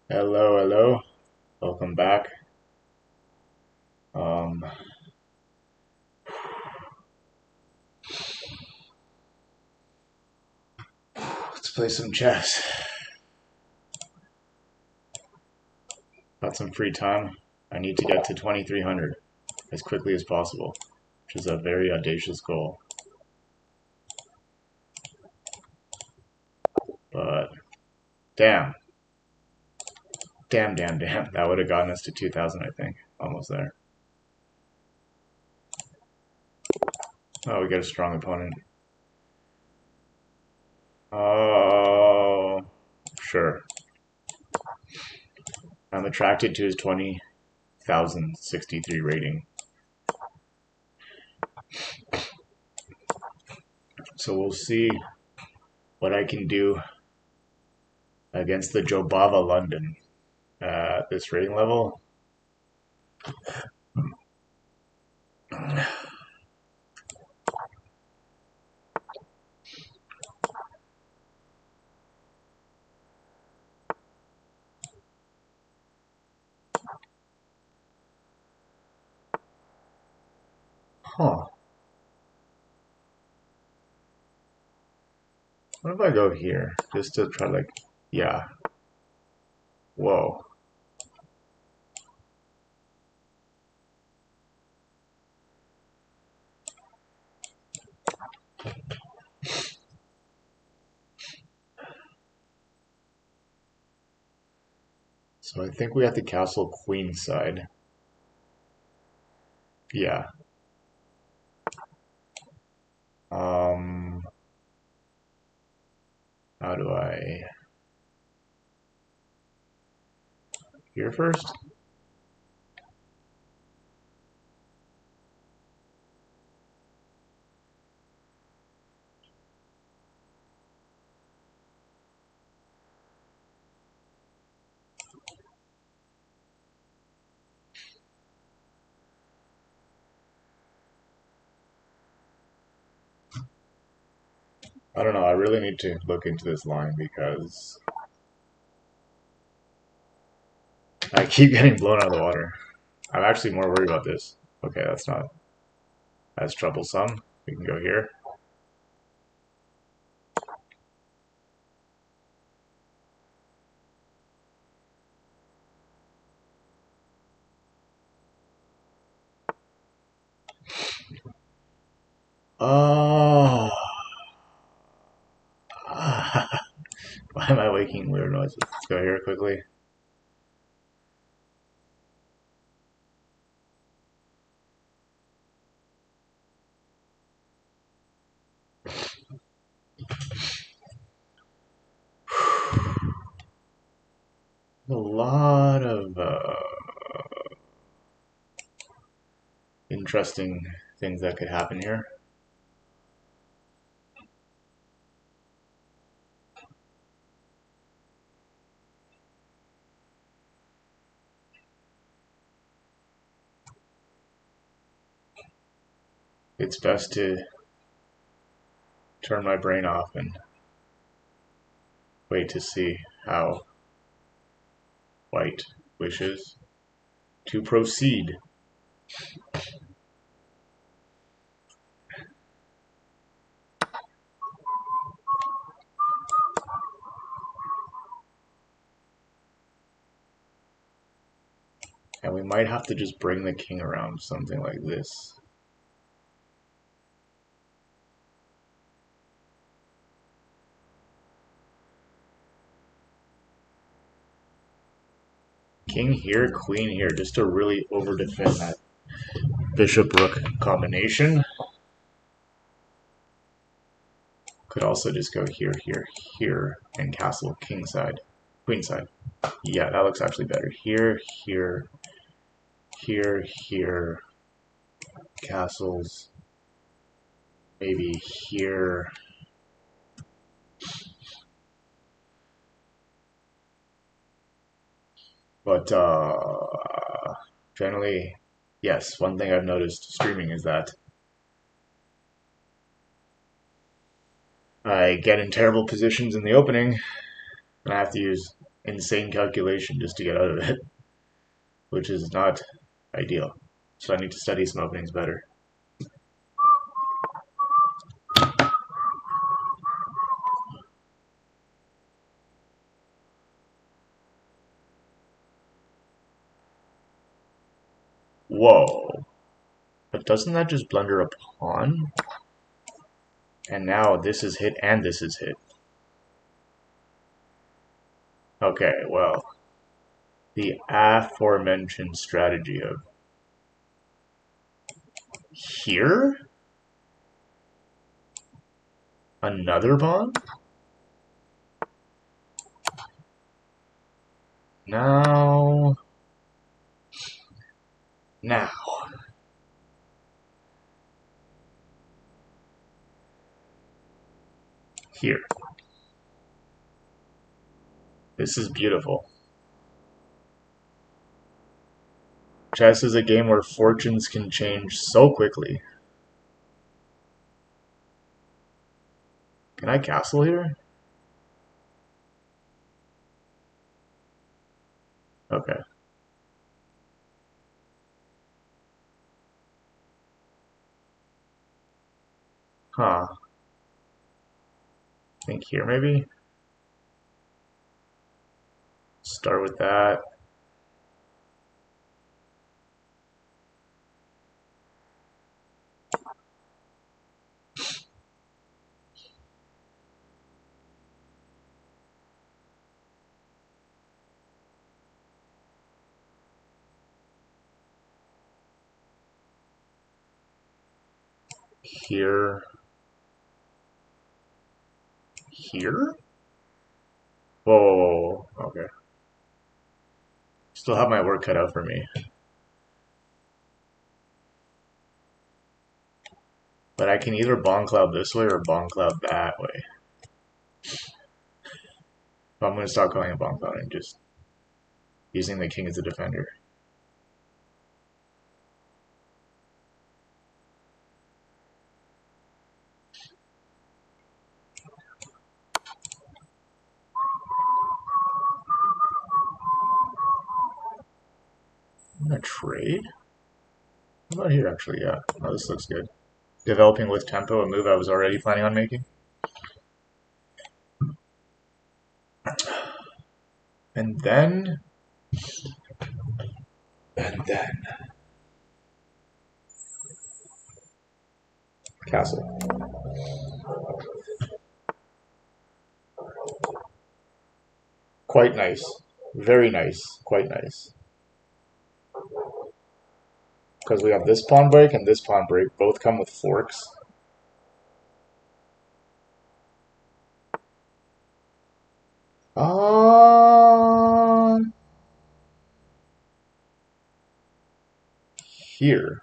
Hello, hello. Welcome back. Um, let's play some chess. Got some free time. I need to get to 2300 as quickly as possible, which is a very audacious goal. But damn, damn. That would have gotten us to 2000, I think. Almost there. Oh, we got a strong opponent. Oh, sure. I'm attracted to his 20,063 rating. So we'll see what I can do against the Jobava London at this rating level. Huh. What if I go here? Just to try like, yeah. Whoa. So I think we have to castle queen side. Yeah. Um, how do I... Here first? I don't know. I really need to look into this line because I keep getting blown out of the water. I'm actually more worried about this. Okay, that's not as troublesome. We can go here. Oh. Why am I making weird noises? Let's go here quickly. A lot of interesting things that could happen here. It's best to turn my brain off and wait to see how white wishes to proceed. And we might have to just bring the king around something like this. King here, queen here, just to really over defend that bishop rook combination. Could also just go here, here, here, and castle king side, queen side. Yeah, that looks actually better. Here, here, here, castles. Maybe here. But generally, yes, one thing I've noticed streaming is that I get in terrible positions in the opening, and I have to use insane calculation just to get out of it, which is not ideal. So I need to study some openings better. Whoa. But doesn't that just blunder a pawn? And now this is hit and this is hit. Okay, well, the aforementioned strategy of here? Another pawn? Now... Now... Here. This is beautiful. Chess is a game where fortunes can change so quickly. Can I castle here? Okay. Huh. I think here maybe? Start with that. Here. Here? Whoa. Okay. Still have my work cut out for me. But I can either bomb cloud this way or bomb cloud that way. But I'm going to stop calling it bomb cloud and just using the king as a defender. I'm going to trade? How about here actually? Yeah. Oh, this looks good. Developing with tempo, a move I was already planning on making. And then... Castle. Quite nice. Very nice. Quite nice. Because we have this pawn break and this pawn break. Both come with forks. Here.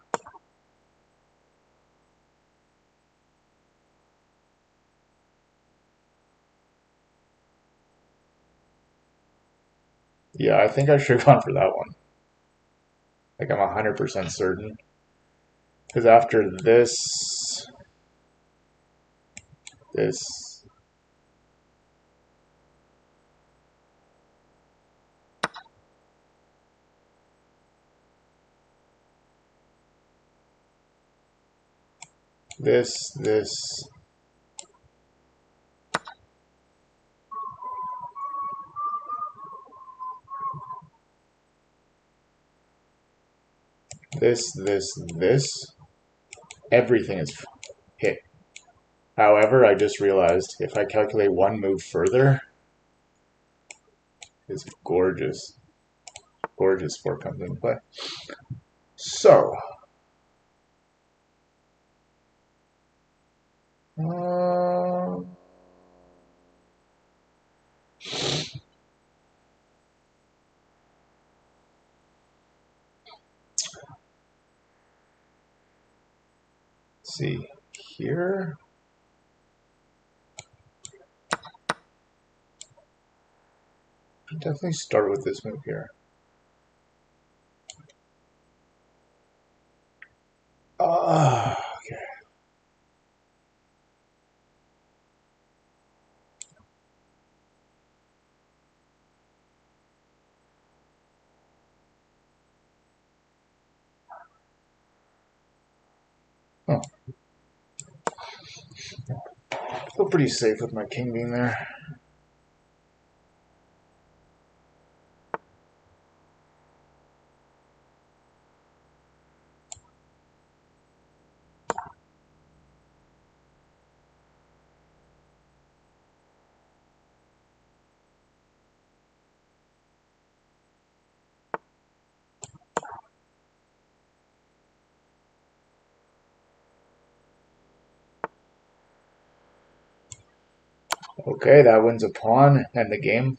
Yeah, I think I should have gone for that one. Like I'm 100% certain. Because after this, this, this, this, everything is hit. However, I just realized if I calculate one move further, it's gorgeous. Gorgeous fork comes into play. So, see here. Definitely start with this move here. Okay. Feel pretty safe with my king being there. Okay, that wins a pawn and the game.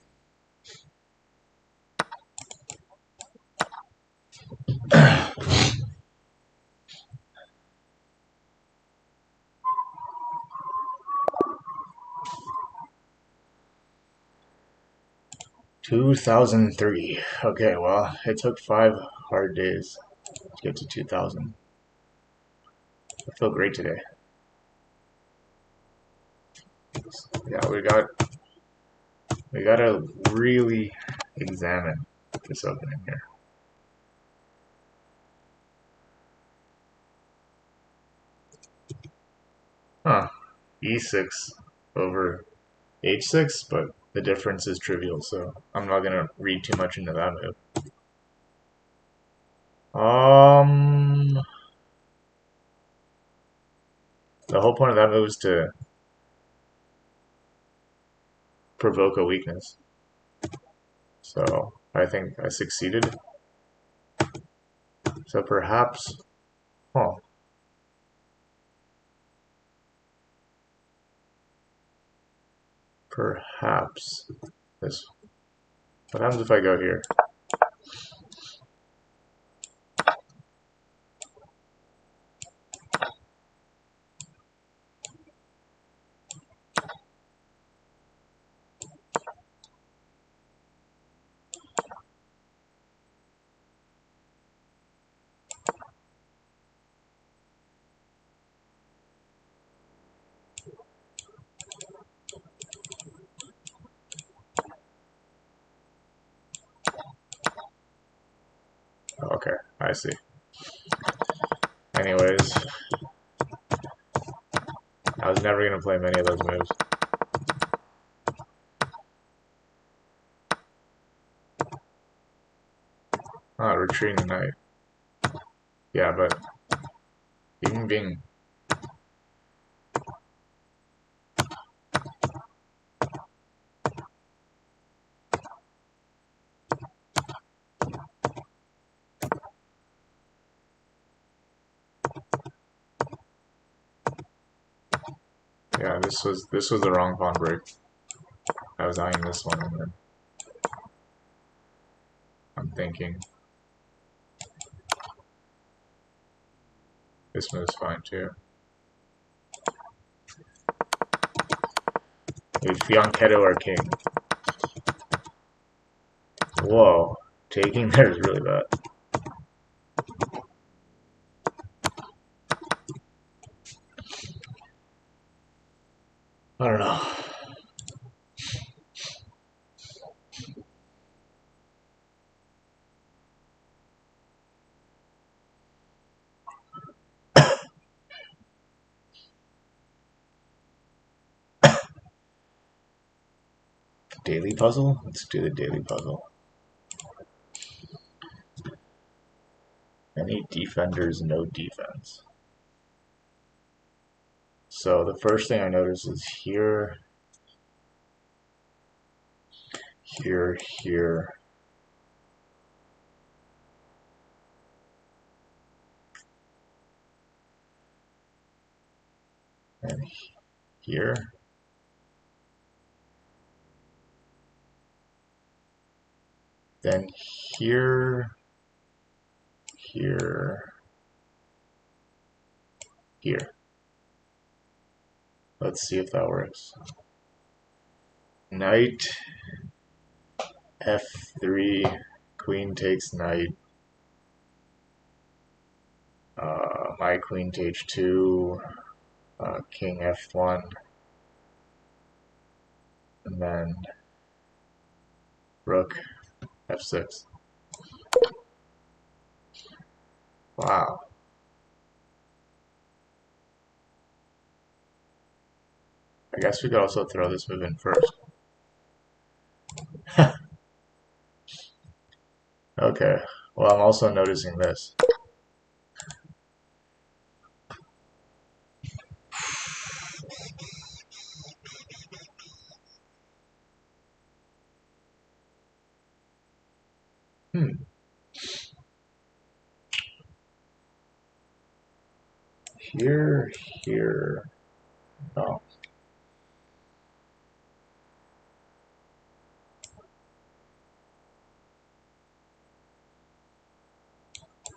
$2,003. Okay, well, it took 5 hard days to get to 2,000. I feel great today. Yeah, we gotta really examine this opening here. Huh. E6 over H6, but the difference is trivial, so I'm not gonna read too much into that move. The whole point of that move is to provoke a weakness. So I think I succeeded. So perhaps, huh. Perhaps this. What happens if I go here? Okay, I see. Anyways, I was never going to play many of those moves. Oh, retreating the knight. Yeah, but even being... Yeah, this was the wrong pawn break. I was eyeing this one and then I'm thinking this move's fine too. We'd fianchetto our king. Whoa, taking there is really bad. I don't know. Daily puzzle? Let's do the daily puzzle. Any defenders, no defense. So the first thing I notice is here, here, here. And here. Then here, here, here. Let's see if that works. Knight f3, queen takes knight. My queen to h2, king f1, and then rook f6. Wow. I guess we could also throw this move in first. Okay, well I'm also noticing this. Here, here, oh.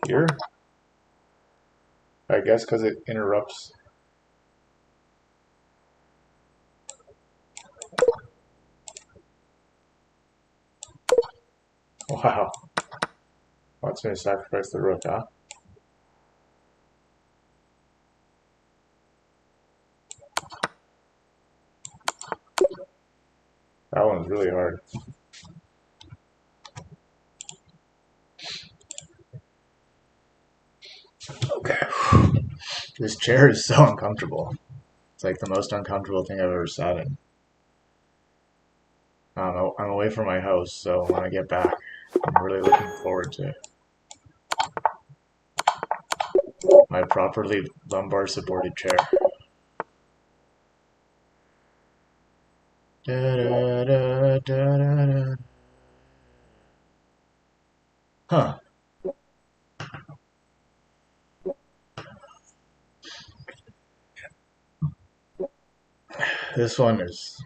Here? I guess because it interrupts. Wow. Wants me to sacrifice the rook, huh? That one's really hard. Okay. This chair is so uncomfortable. It's like the most uncomfortable thing I've ever sat in. I'm away from my house, so when I get back, I'm really looking forward to my properly lumbar supported chair. Da, da, da, da, da. Huh. This one is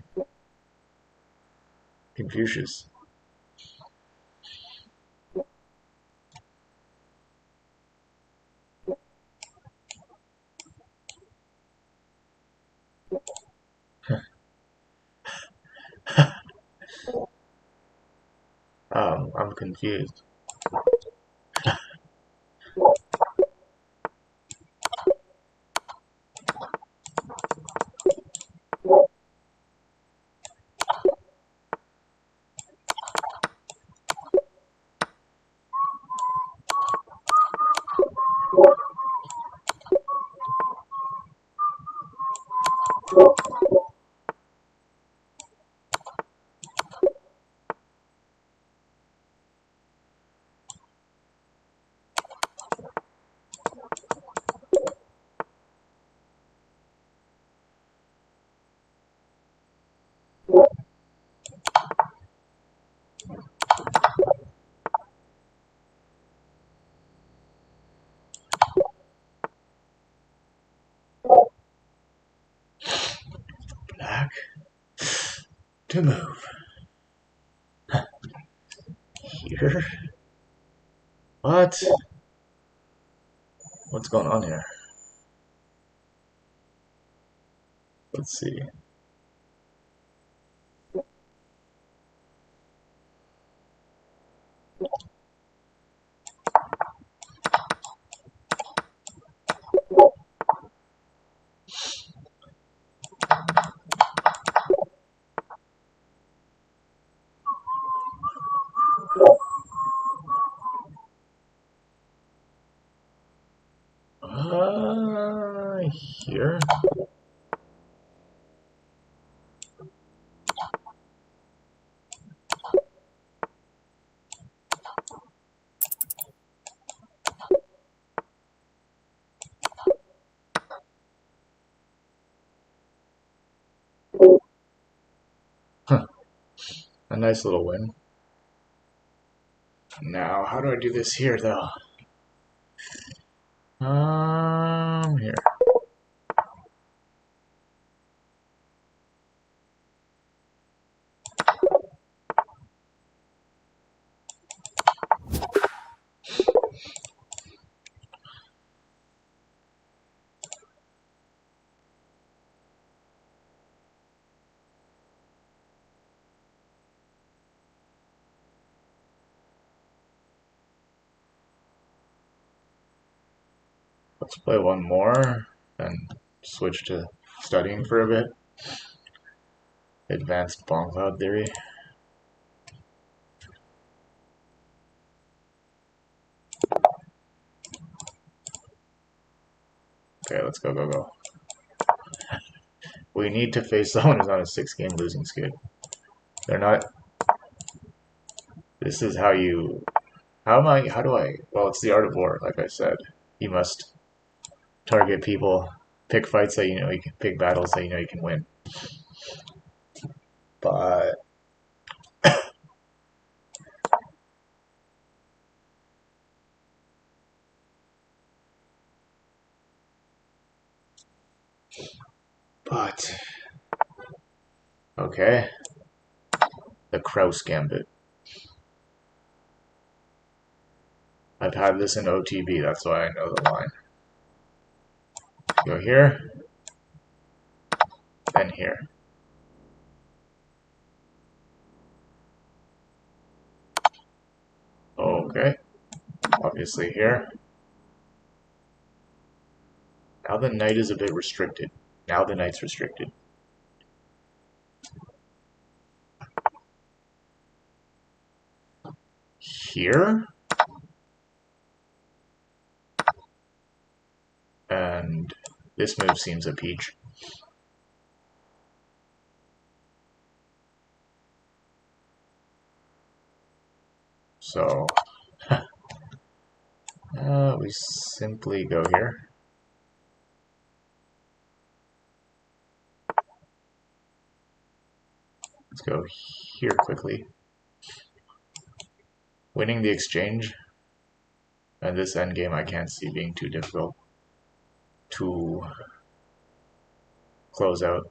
Confucius. I'm confused. Black to move. Here? What? What's going on here? Let's see. Here? Huh. A nice little win. Now, how do I do this here, though? Here. Let's play one more and switch to studying for a bit. Advanced bomb cloud theory. Okay, let's go, go, go. We need to face someone who's on a 6-game losing skid. They're not... This is how you... How do I... Well, it's the art of war, like I said. You must target people, pick fights that you know you can... Pick battles that you know you can win. But... Okay. The Kraus Gambit. I've had this in OTB, that's why I know the line. Go here, then here. Okay. Obviously here. Now the knight is a bit restricted. Now the knight's restricted. Here? And this move seems a peach. So, we simply go here. Let's go here quickly. Winning the exchange, and this endgame I can't see being too difficult to close out.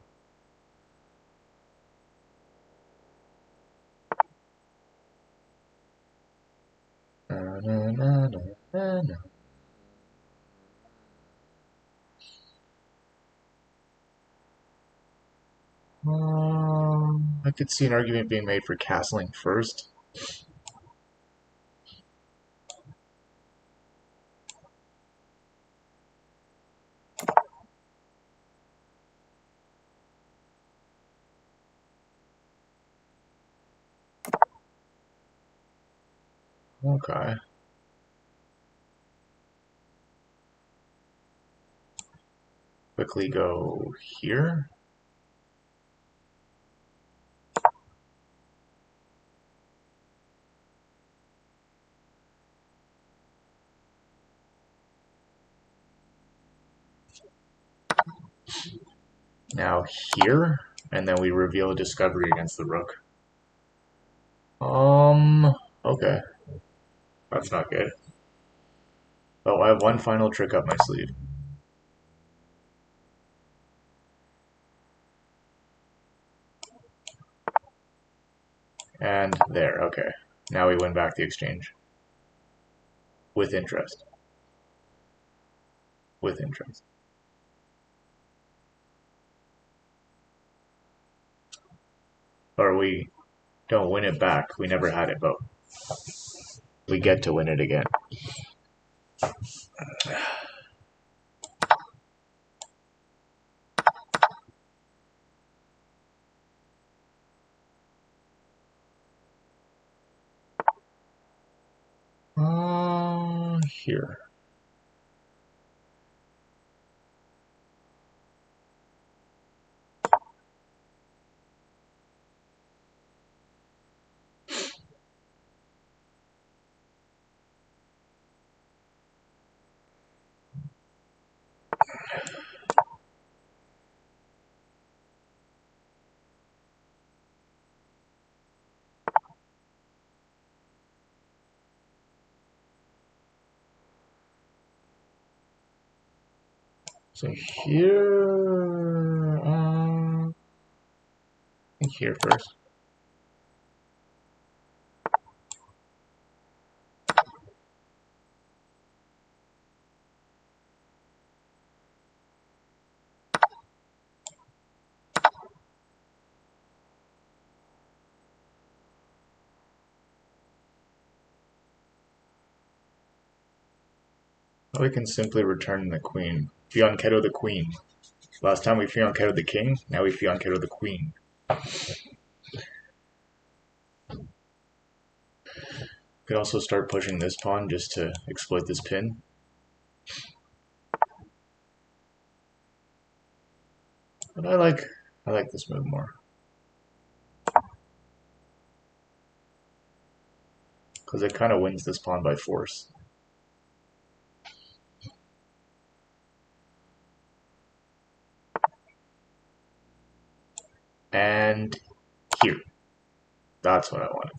I could see an argument being made for castling first. Okay. Quickly go here. Now here, and then we reveal a discovery against the rook. Okay. That's not good. Oh, I have one final trick up my sleeve. And there, okay. Now we win back the exchange. With interest. With interest. Or we don't win it back. We never had it, but we get to win it again. Here. So here, I think here first. We can simply return the queen. Fianchetto the queen. Last time we fianchettoed the king, now we fianchetto the queen. Could also start pushing this pawn just to exploit this pin. But I like I like this move more. Because it kind of wins this pawn by force. And here. That's what I wanted.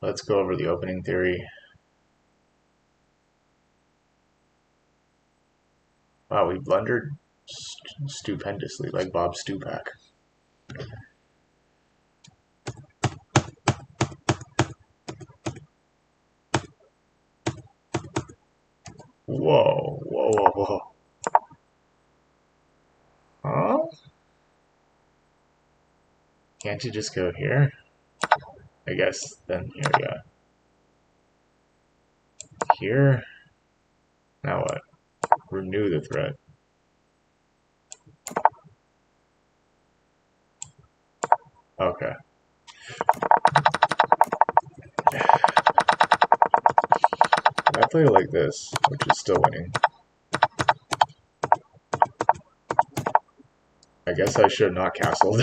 Let's go over the opening theory. Wow, we blundered stupendously, like Bob Stupak. Whoa, whoa, whoa, whoa. Huh? Can't you just go here? I guess then here we go. Here. Now what? Renew the threat. Okay. I played it like this, which is still winning. I guess I should have not castled.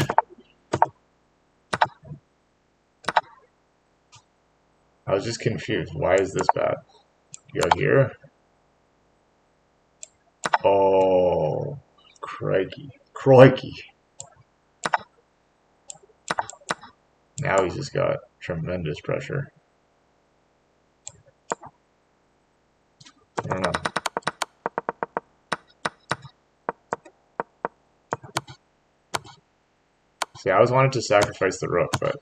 I was just confused. Why is this bad? You go here. Oh, crikey. Crikey. Now he's just got tremendous pressure. I don't know. See, I always wanted to sacrifice the rook, but...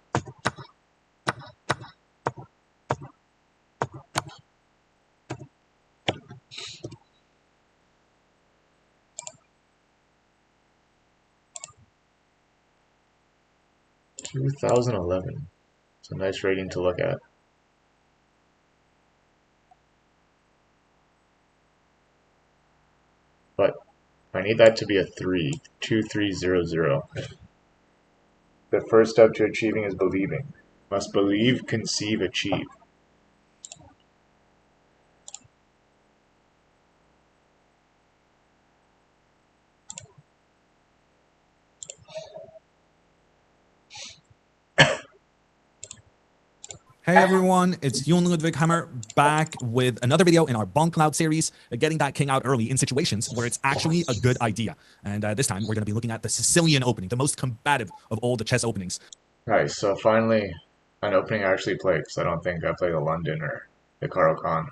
$2011. It's a nice rating to look at. But I need that to be a 3. 2300. The first step to achieving is believing. Must believe, conceive, achieve. Hey everyone, it's Jon Ludwig Hammer back with another video in our Bonk Cloud series, getting that king out early in situations where it's actually a good idea. And this time we're going to be looking at the Sicilian opening, the most combative of all the chess openings. Nice, so finally an opening I actually played, because I don't think I played the London or the Caro-Kann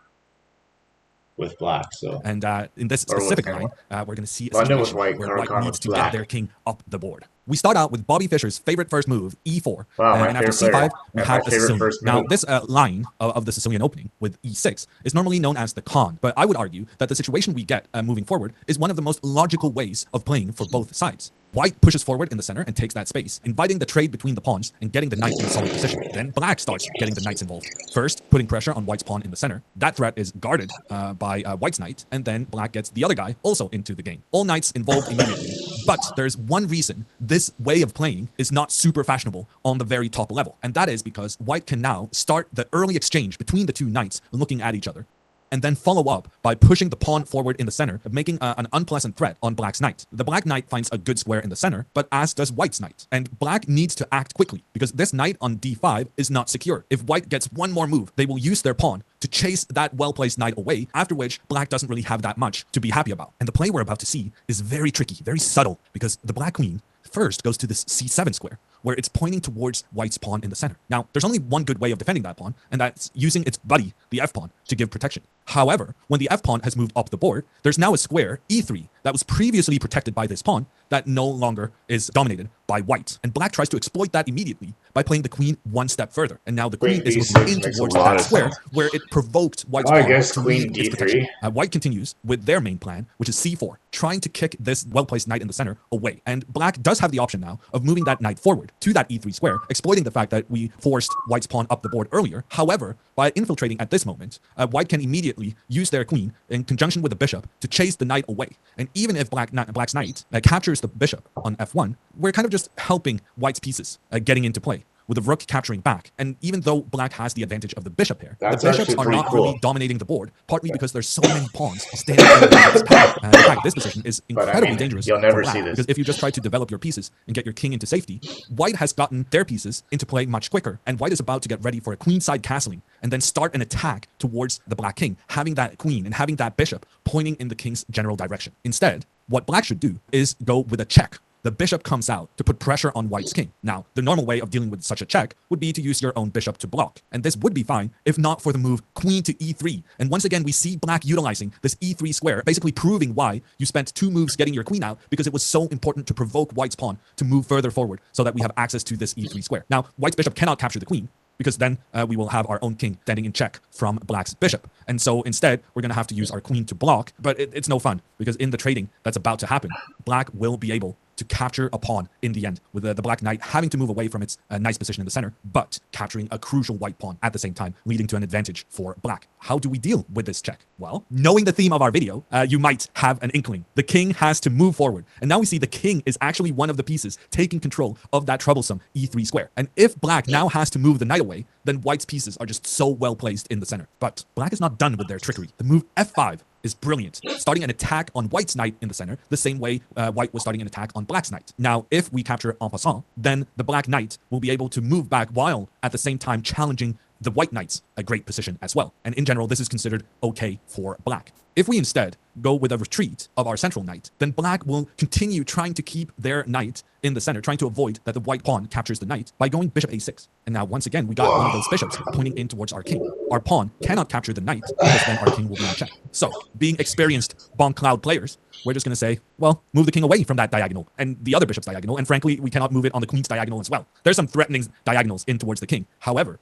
with black. So and in this specific line, we're going to see a London with situation white, where white needs to black. get their king up the board. We start out with Bobby Fischer's favorite first move, e4. Wow, And after c5, we have the Sicilian. Now, this line of the Sicilian opening with e6 is normally known as the Khan, but I would argue that the situation we get moving forward is one of the most logical ways of playing for both sides. White pushes forward in the center and takes that space, inviting the trade between the pawns and getting the knight in a solid position. Then black starts getting the knights involved. First, putting pressure on white's pawn in the center. That threat is guarded by white's knight, and then black gets the other guy also into the game. All knights involved immediately. But there's one reason this way of playing is not super fashionable on the very top level, and that is because white can now start the early exchange between the two knights looking at each other, and then follow up by pushing the pawn forward in the center, making an unpleasant threat on black's knight. The black knight finds a good square in the center, but as does white's knight. And black needs to act quickly, because this knight on d5 is not secure. If white gets one more move, they will use their pawn to chase that well-placed knight away, after which black doesn't really have that much to be happy about. And the play we're about to see is very tricky, very subtle, because the black queen first goes to this c7 square, where it's pointing towards white's pawn in the center. Now, there's only one good way of defending that pawn, and that's using its buddy, the f-pawn, to give protection. However, when the f-pawn has moved up the board, there's now a square, e3, that was previously protected by this pawn that no longer is dominated by white. And black tries to exploit that immediately by playing the queen one step further. And now the queen is looking in towards that square where it provoked white's pawn. I guess queen d3. White continues with their main plan, which is c4, trying to kick this well-placed knight in the center away. And black does have the option now of moving that knight forward to that e3 square, exploiting the fact that we forced white's pawn up the board earlier. However, by infiltrating at this moment, white can immediately use their queen in conjunction with the bishop to chase the knight away. And even if black's knight captures the bishop on f1, we're kind of just just helping white's pieces getting into play, with the rook capturing back. And even though black has the advantage of the bishop pair, the bishops are not really dominating the board, partly because there's so many pawns standing in black's path. In fact, this position is incredibly dangerous for black, because if you just try to develop your pieces and get your king into safety, white has gotten their pieces into play much quicker, and white is about to get ready for a queenside castling and then start an attack towards the black king, having that queen and having that bishop pointing in the king's general direction. Instead, what black should do is go with a check. The bishop comes out to put pressure on white's king. Now, the normal way of dealing with such a check would be to use your own bishop to block. And this would be fine if not for the move queen to e3. And once again, we see black utilizing this e3 square, basically proving why you spent 2 moves getting your queen out, because it was so important to provoke white's pawn to move further forward so that we have access to this e3 square. Now, white's bishop cannot capture the queen, because then we will have our own king standing in check from black's bishop. And so instead, we're going to have to use our queen to block, but it's no fun, because in the trading that's about to happen, black will be able to capture a pawn in the end, with the black knight having to move away from its nice position in the center, but capturing a crucial white pawn at the same time, leading to an advantage for black. How do we deal with this check? Well, knowing the theme of our video, you might have an inkling. The king has to move forward. And now we see the king is actually one of the pieces taking control of that troublesome e3 square. And if black now has to move the knight away, then white's pieces are just so well placed in the center. But black is not done with their trickery. The move f5 is brilliant, starting an attack on white's knight in the center, the same way white was starting an attack on black's knight. Now, if we capture en passant, then the black knight will be able to move back while at the same time challenging the white knight's a great position as well. And in general, this is considered okay for black. If we instead go with a retreat of our central knight, then black will continue trying to keep their knight in the center, trying to avoid that the white pawn captures the knight by going bishop a6. And now, once again, we got one of those bishops pointing in towards our king. Our pawn cannot capture the knight, because then our king will be in check. So, being experienced Bonk Cloud players, we're just going to say, well, move the king away from that diagonal and the other bishop's diagonal. And frankly, we cannot move it on the queen's diagonal as well. There's some threatening diagonals in towards the king. However,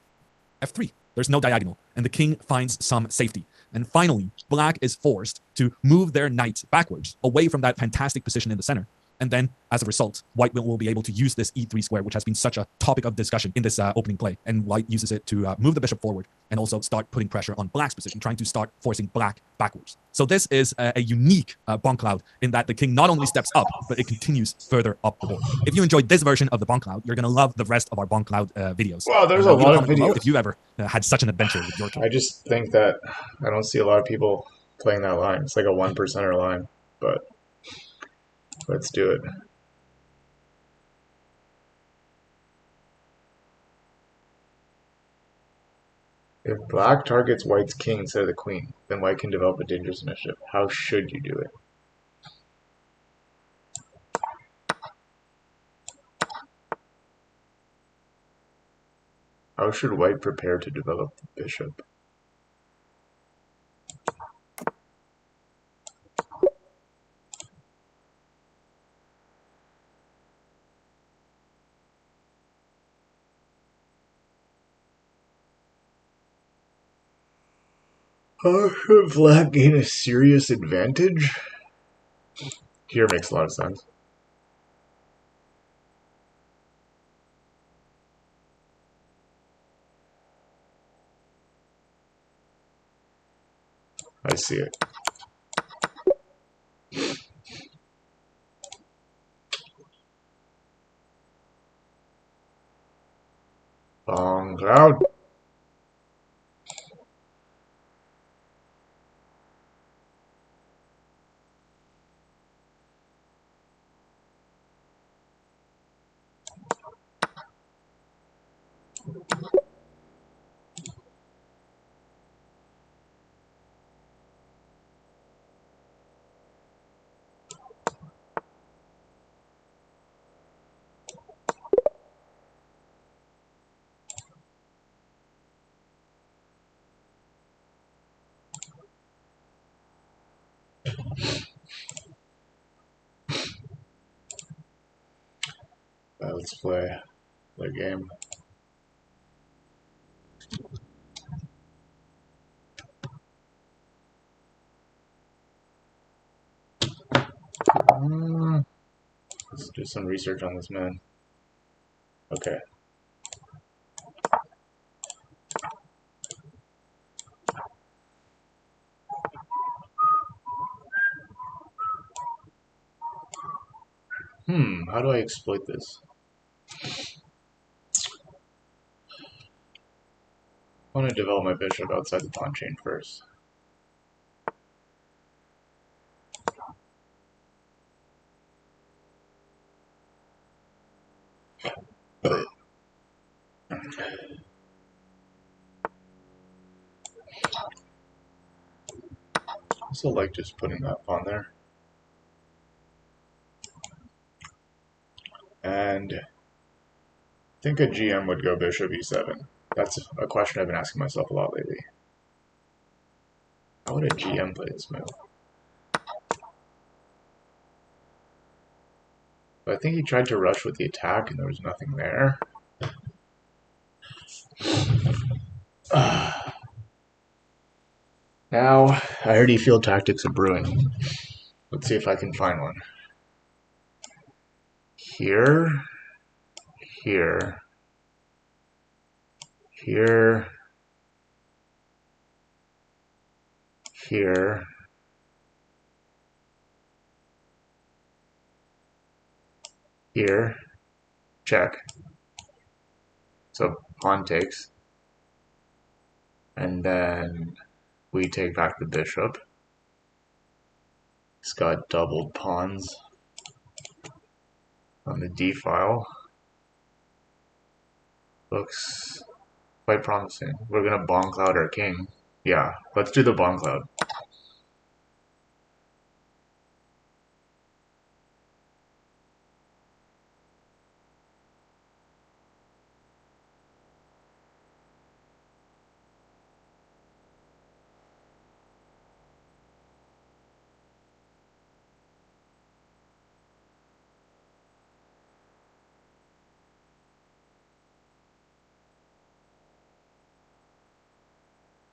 f3. There's no diagonal, and the king finds some safety. And finally, black is forced to move their knight backwards, away from that fantastic position in the center. And then, as a result, white will be able to use this e3 square, which has been such a topic of discussion in this opening play. And white uses it to move the bishop forward and also start putting pressure on black's position, trying to start forcing black backwards. So this is a unique Bonk Cloud in that the king not only steps up, but it continues further up the board. If you enjoyed this version of the Bonk Cloud, you're going to love the rest of our Bonk Cloud videos. Wow, there's a lot of videos. If you ever had such an adventure with your king. I just think that I don't see a lot of people playing that line. It's like a 1%er line, but let's do it. If black targets white's king instead of the queen, then white can develop a dangerous initiative. How should you do it? How should white prepare to develop the bishop? How should black gain a serious advantage? Here makes a lot of sense. I see it. Bonk Cloud. Let's play the game. Let's do some research on this man. Okay. How do I exploit this? want to develop my bishop outside the pawn chain first. Also like just putting that pawn there. And I think a GM would go bishop e7. That's a question I've been asking myself a lot lately. How would a GM play this move? But I think he tried to rush with the attack and there was nothing there. Now, I already feel tactics are brewing. Let's see if I can find one. Here, here, here, here, here, check. So pawn takes. And then we take back the bishop. It's got doubled pawns on the d file. Looks quite promising. We're gonna bomb cloud our king. Yeah, let's do the bomb cloud.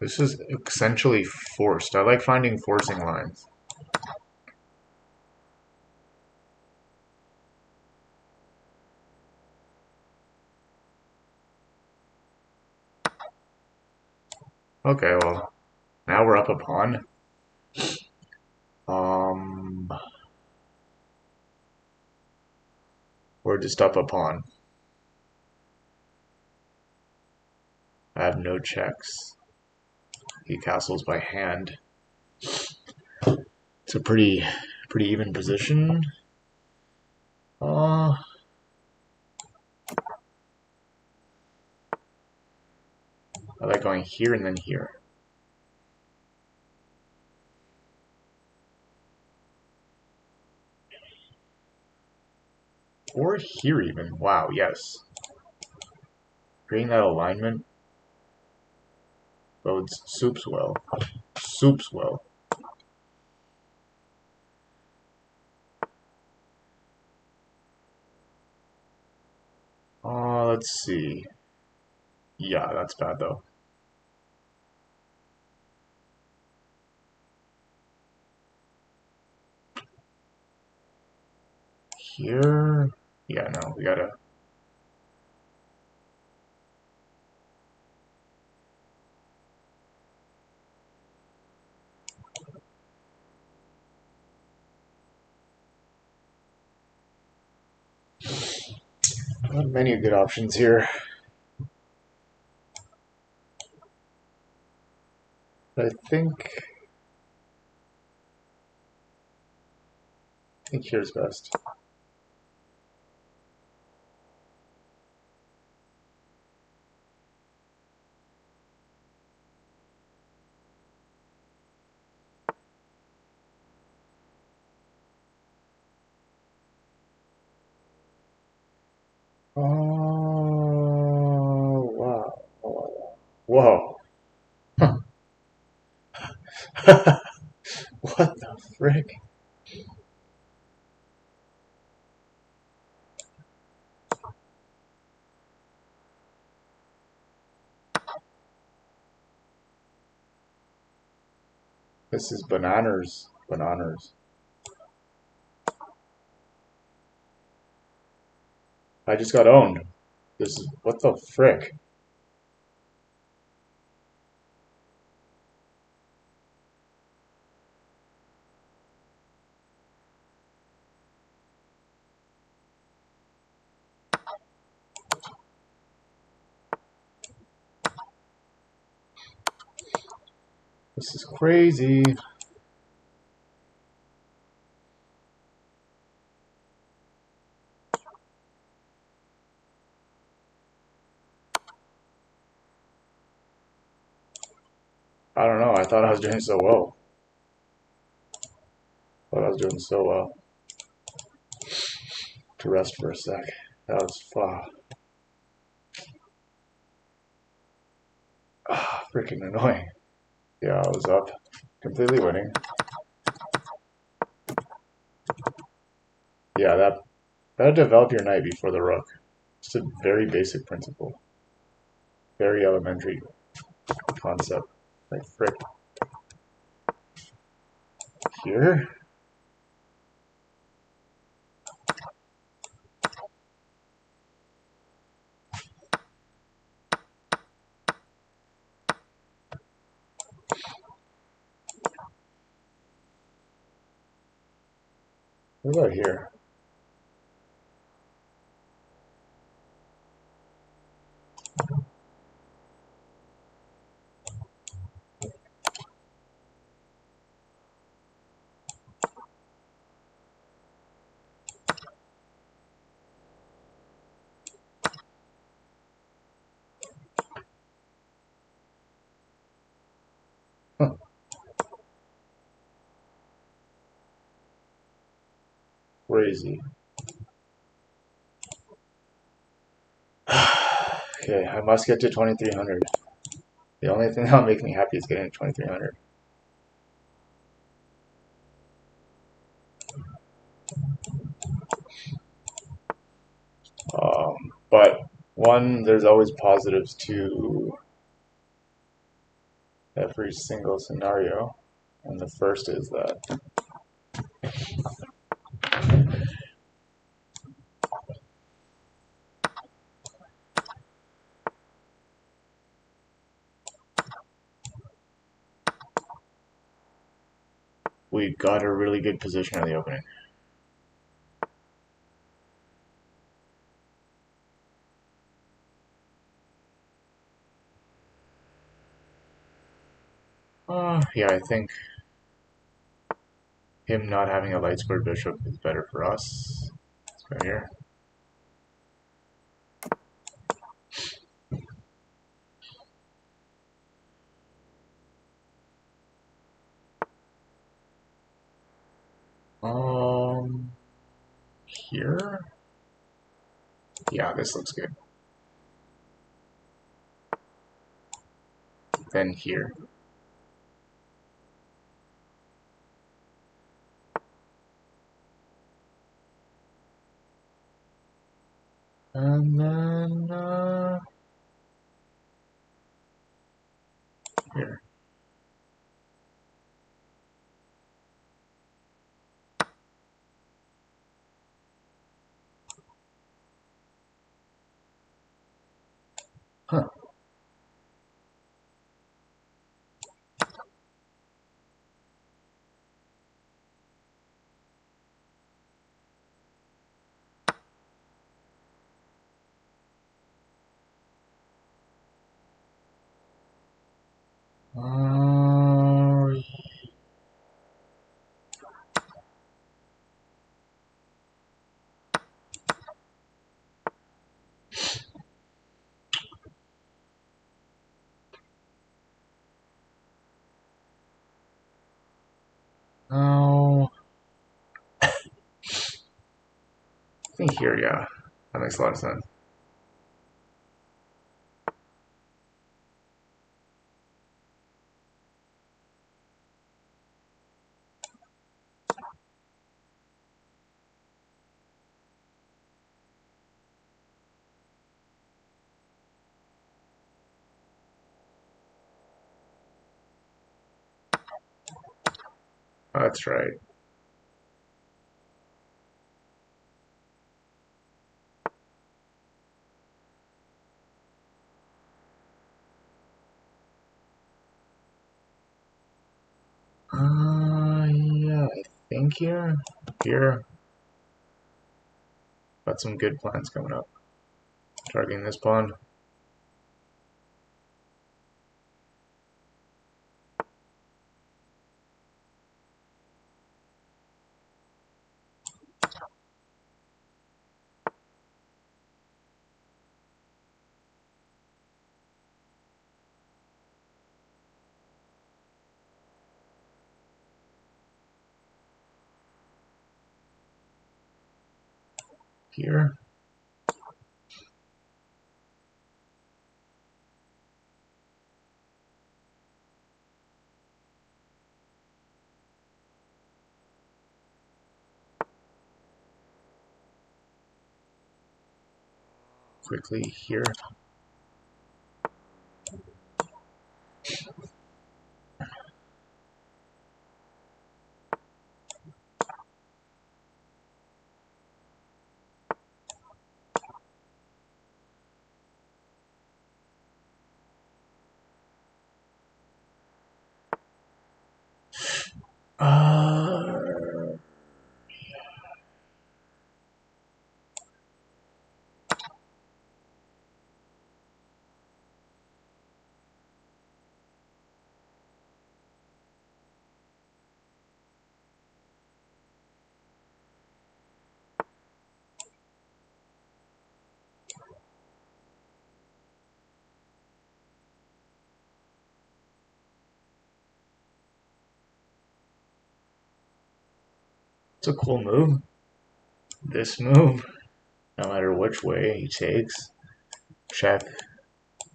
This is essentially forced. I like finding forcing lines. Okay, well, now we're up a pawn. We're just up a pawn. I have no checks. He castles by hand. It's a pretty even position. I like going here and then here. Or here even. Wow, yes. Creating that alignment bodes soups well. Soups well. Let's see. Yeah, that's bad though. Here? Yeah, no, we gotta... Not many good options here. But I think here's best. Oh, wow. Whoa. What the frick? This is bananas. Bananas. I just got owned. This is... What the frick? This is crazy. I don't know. I thought I was doing so well. Thought I was doing so well. To rest for a sec. That was fun. Freaking annoying. Yeah, I was up. Completely winning. Yeah, that develop your knight before the rook. It's a very basic principle. Very elementary concept. Like frick. Here? What about here? Huh. Crazy. Okay, I must get to 2300. The only thing that'll make me happy is getting to 2300. But one, there's always positives to every single scenario. And the first is that we got a really good position in the opening. Yeah, I think him not having a light squared bishop is better for us. Let's go here. Here? Yeah, this looks good. Then here. And then, here. Huh. Uh, no. I think here, yeah. That makes a lot of sense. That's right. Yeah, I think here. Here. Got some good plans coming up. Targeting this pawn. here. Quickly here. It's a cool move. This move, no matter which way he takes, check.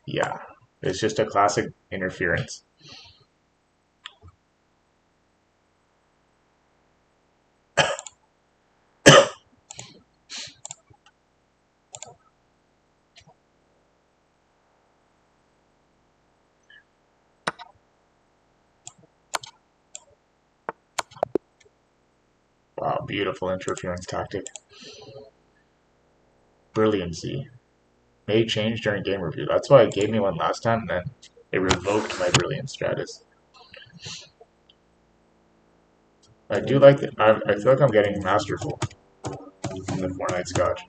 Yeah, it's just a classic interference. Wow, beautiful interference tactic. Brilliancy. May change during game review. That's why it gave me one last time, and then it revoked my brilliant status. I do like it. I feel like I'm getting masterful in the Fortnite Scotch.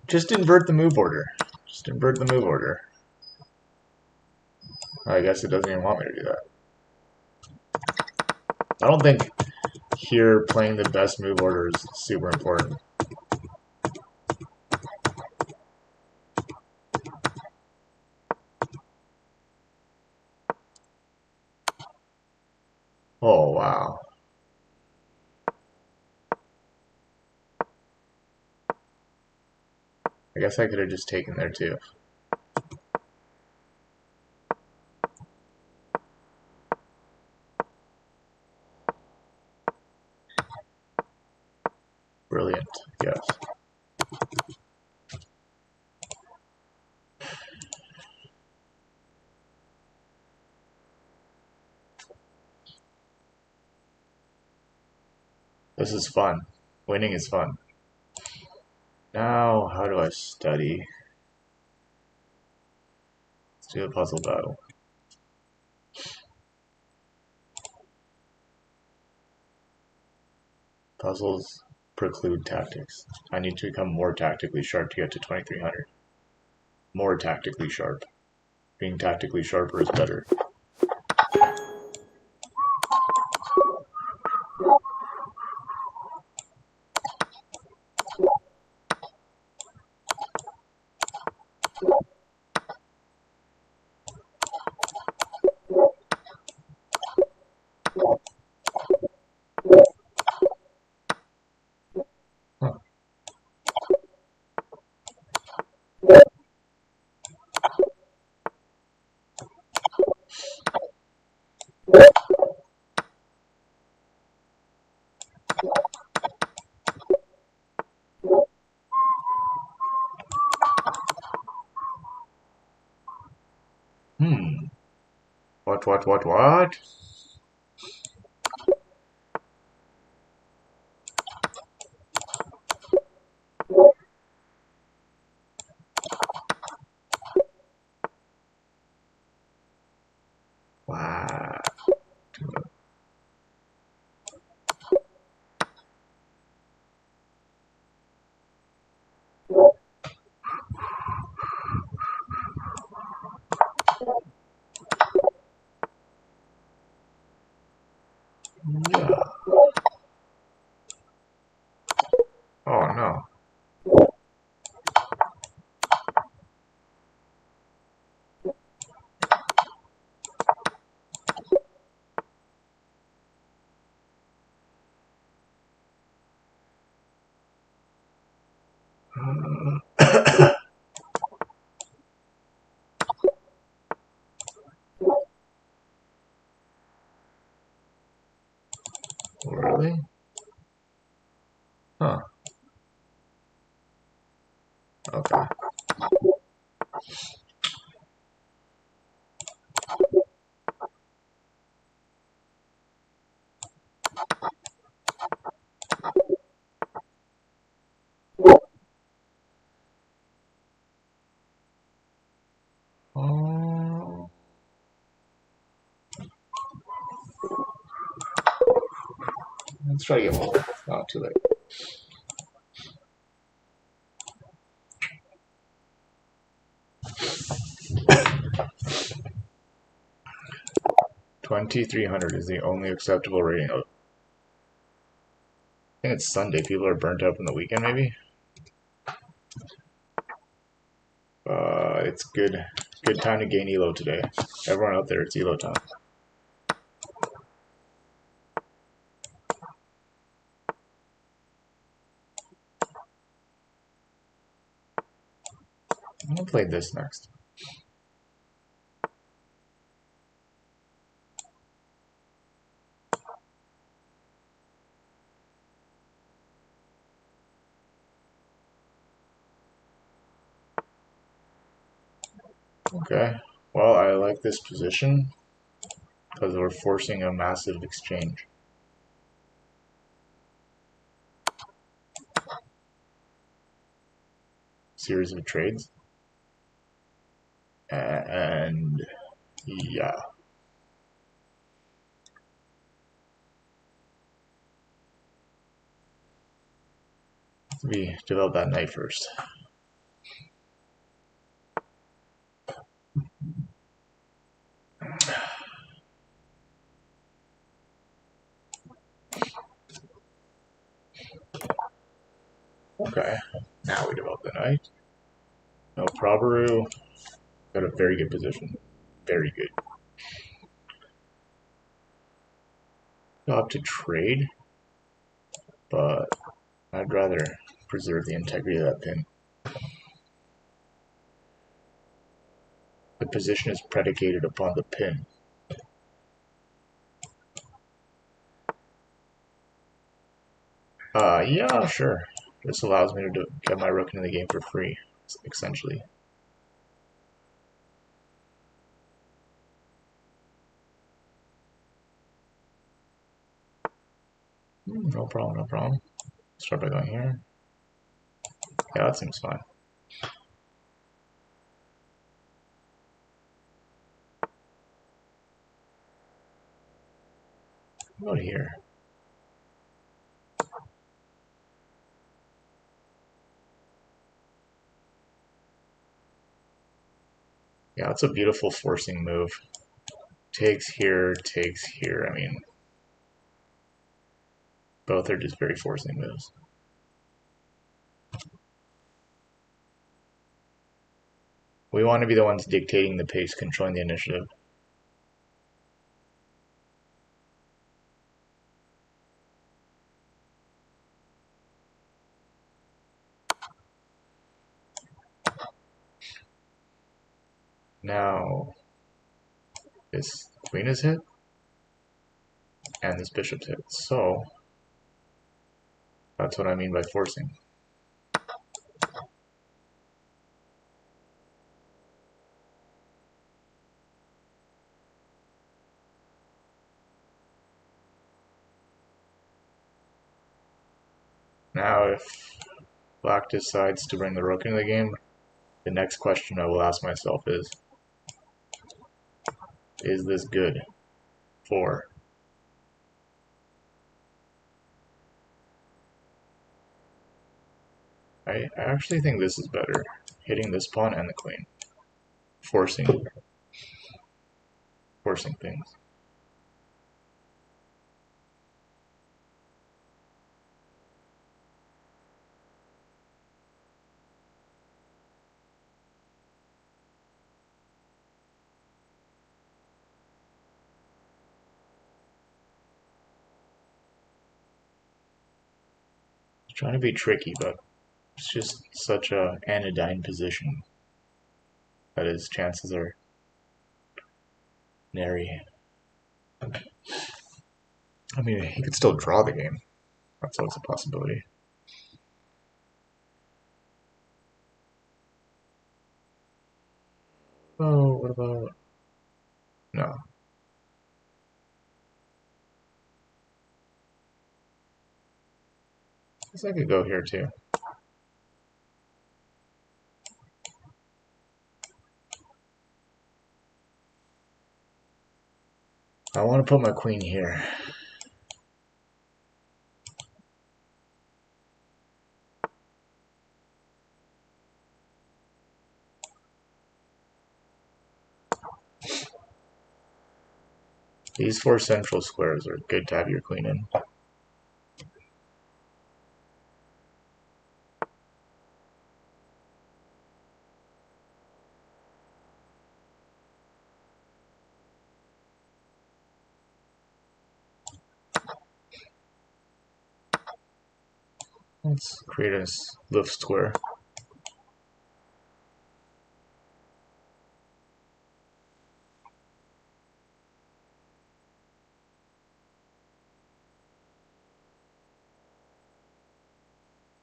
Just invert the move order. Just invert the move order. I guess it doesn't even want me to do that. I don't think here playing the best move order is super important. Oh, wow. I guess I could have just taken there too. Brilliant, yes. This is fun. Winning is fun. Now, how do I study? Let's do a puzzle battle. Puzzles preclude tactics. I need to become more tactically sharp to get to 2300. More tactically sharp. Being tactically sharper is better. Huh. What? Wow. Let's try to get one. Not too late. $2,300 is the only acceptable rating. I think it's Sunday. People are burnt out from the weekend, maybe. It's good time to gain elo today. Everyone out there, it's elo time. I'm gonna play this next. Okay, well, I like this position because we're forcing a massive exchange. Series of trades. And yeah. We develop that knight first. Okay, now we develop the knight. No Probaru. Got a very good position. Very good. Got to trade, but I'd rather preserve the integrity of that pin. The position is predicated upon the pin. Yeah, sure. This allows me to get my rook into the game for free, essentially. No problem, no problem. Start by going here. Yeah, that seems fine. What about here? Yeah, it's a beautiful forcing move. Takes here, takes here. I mean, both are just very forcing moves. We want to be the ones dictating the pace, controlling the initiative. Now, this queen is hit, and this bishop's hit. So, that's what I mean by forcing. Now, if black decides to bring the rook into the game, the next question I will ask myself is this good for? I actually think this is better, hitting this pawn and the queen, forcing things. It's trying to be tricky, but it's just such a anodyne position that his chances are nary. I mean, he could still draw the game. That's always a possibility. Oh, what about... No. I guess I could go here too. I want to put my queen here. These 4 central squares are good to have your queen in. Let's create a lift square.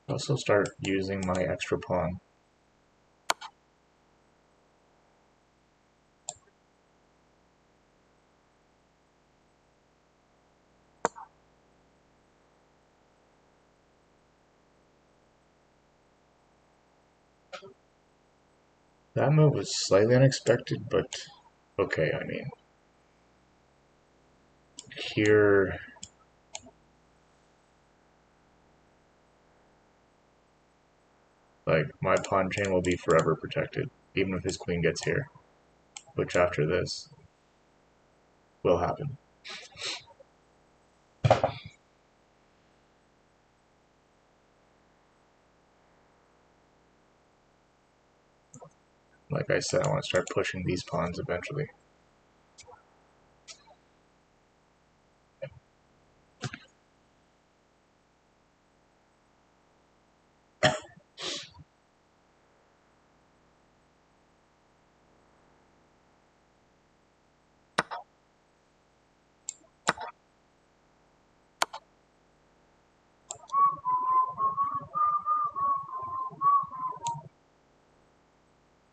Also start using my extra pawn. That move was slightly unexpected, but okay, I mean. Here... Like, my pawn chain will be forever protected, even if his queen gets here. Which after this will happen. Like I said, I want to start pushing these pawns eventually.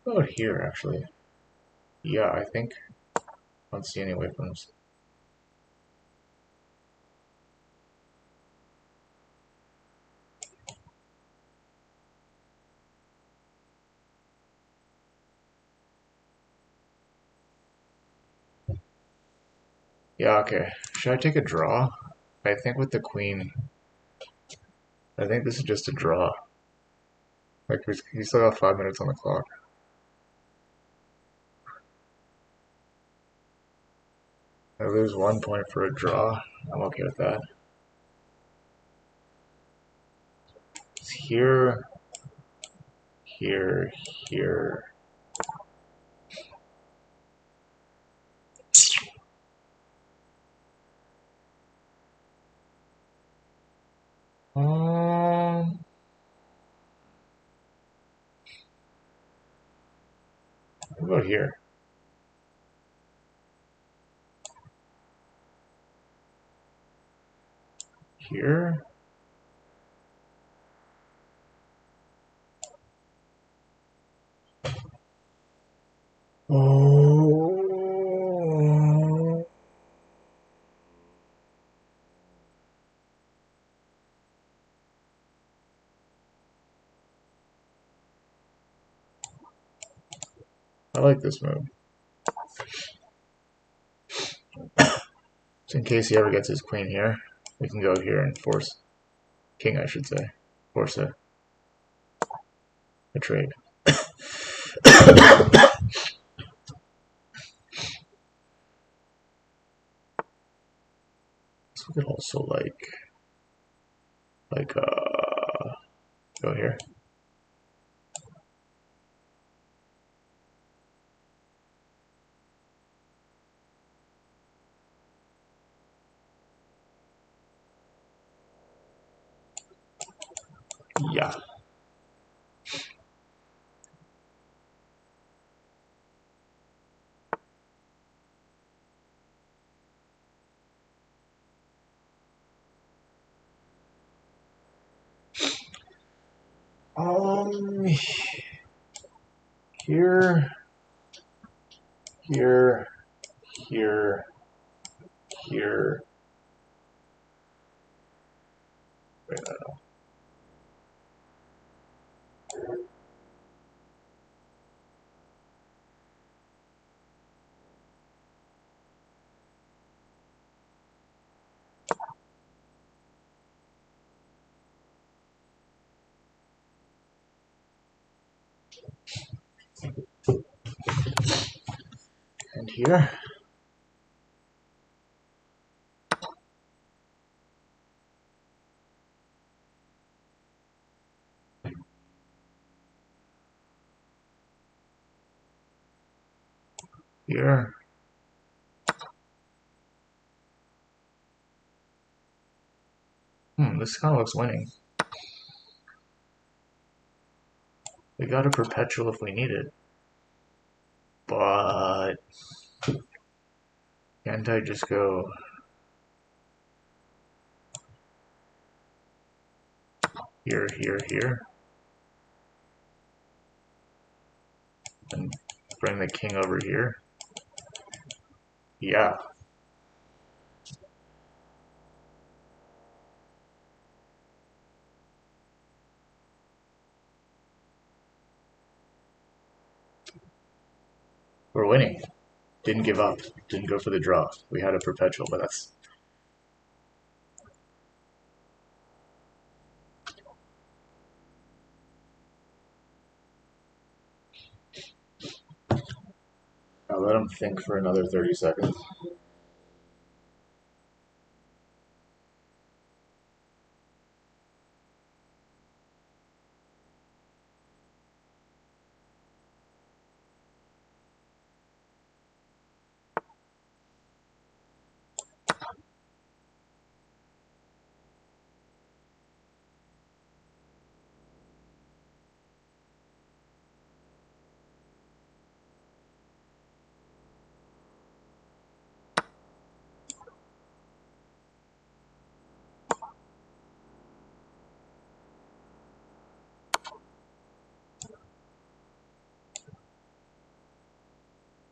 Oh, here, actually. Yeah, I think... I don't see any weapons. Yeah, okay. Should I take a draw? I think with the queen... I think this is just a draw. Like, you still got 5 minutes on the clock. I lose 1 point for a draw. I'm okay with that. It's here, here, here. What about here? Here? Oh. I like this move. So in case he ever gets his queen here, we can go here and force... King, I should say. Force a trade. So we could also go here. Yeah. Here. here, here, here. Wait, I don't know. And here. Here. This kind of looks winning. We got a perpetual if we need it. But can't I just go here, here, here? And bring the king over here? Yeah. We're winning. Didn't give up. Didn't go for the draw. We had a perpetual, but that's... I'll let him think for another 30 seconds.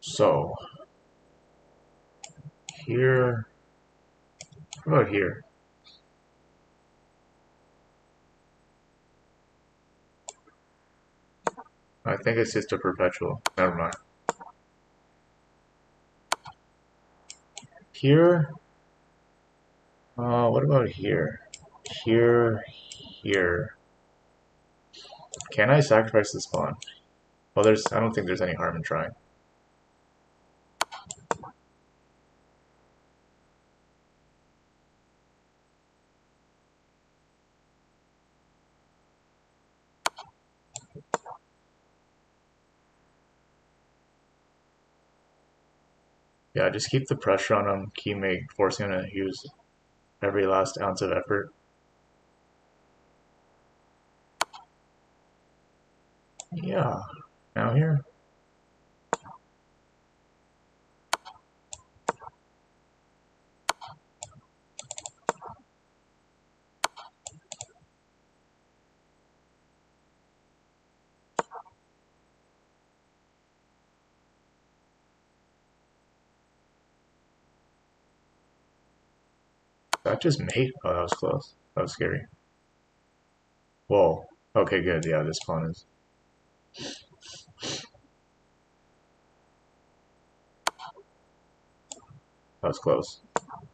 So, here, what about here? I think it's just a perpetual. Never mind. Here, what about here? Here, here. Can I sacrifice this pawn? Well, I don't think there's any harm in trying. Yeah, just keep the pressure on him, forcing him to use every last ounce of effort. Yeah, now here. That just mate. Oh, that was close. That was scary. Whoa. Okay, good. Yeah, this pawn is. That was close.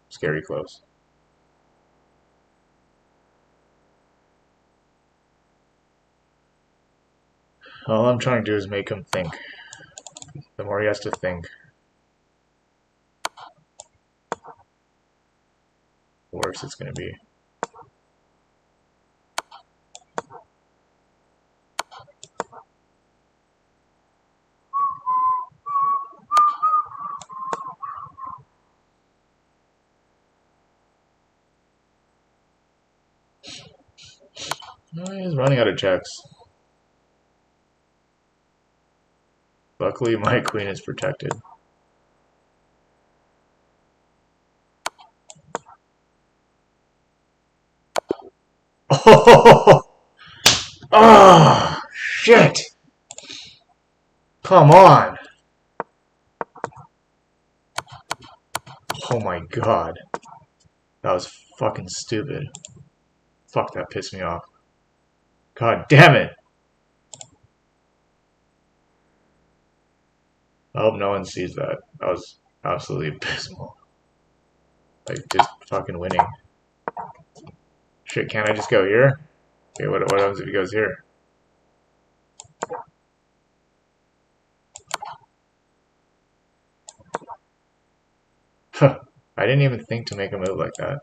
Scary close. All I'm trying to do is make him think. The more he has to think, the worse it's going to be. He's running out of checks. Luckily, my queen is protected. Oh, oh shit! Come on! Oh my god. That was fucking stupid. Fuck, that pissed me off. God damn it! I hope no one sees that. That was absolutely abysmal. Like, just fucking winning. Shit, can't I just go here? Okay, what happens if he goes here? I didn't even think to make a move like that.